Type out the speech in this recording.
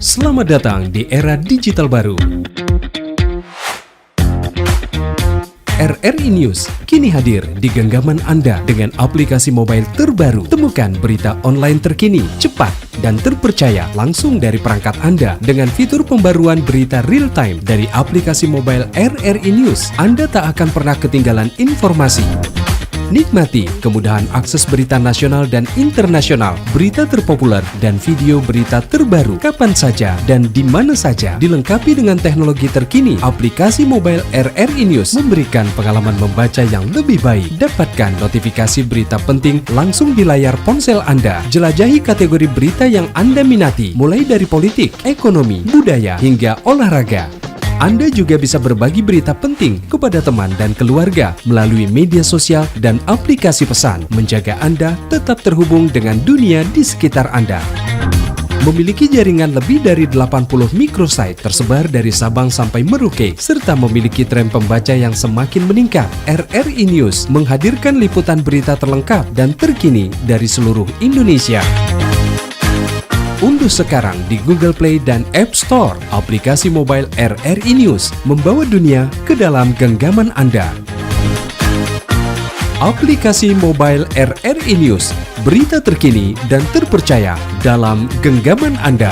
Selamat datang di era digital baru. RRI News kini hadir di genggaman Anda dengan aplikasi mobile terbaru. Temukan berita online terkini, cepat, dan terpercaya langsung dari perangkat Anda dengan fitur pembaruan berita real time dari aplikasi mobile RRI News. Anda tak akan pernah ketinggalan informasi. Nikmati kemudahan akses berita nasional dan internasional, berita terpopuler, dan video berita terbaru kapan saja dan di mana saja. Dilengkapi dengan teknologi terkini, aplikasi mobile RRI News memberikan pengalaman membaca yang lebih baik. Dapatkan notifikasi berita penting langsung di layar ponsel Anda. Jelajahi kategori berita yang Anda minati, mulai dari politik, ekonomi, budaya, hingga olahraga. Anda juga bisa berbagi berita penting kepada teman dan keluarga melalui media sosial dan aplikasi pesan, menjaga Anda tetap terhubung dengan dunia di sekitar Anda. Memiliki jaringan lebih dari 80 microsite tersebar dari Sabang sampai Merauke, serta memiliki tren pembaca yang semakin meningkat. RRI News menghadirkan liputan berita terlengkap dan terkini dari seluruh Indonesia. Unduh sekarang di Google Play dan App Store aplikasi mobile RRI News, membawa dunia ke dalam genggaman Anda. Aplikasi mobile RRI News, berita terkini dan terpercaya dalam genggaman Anda.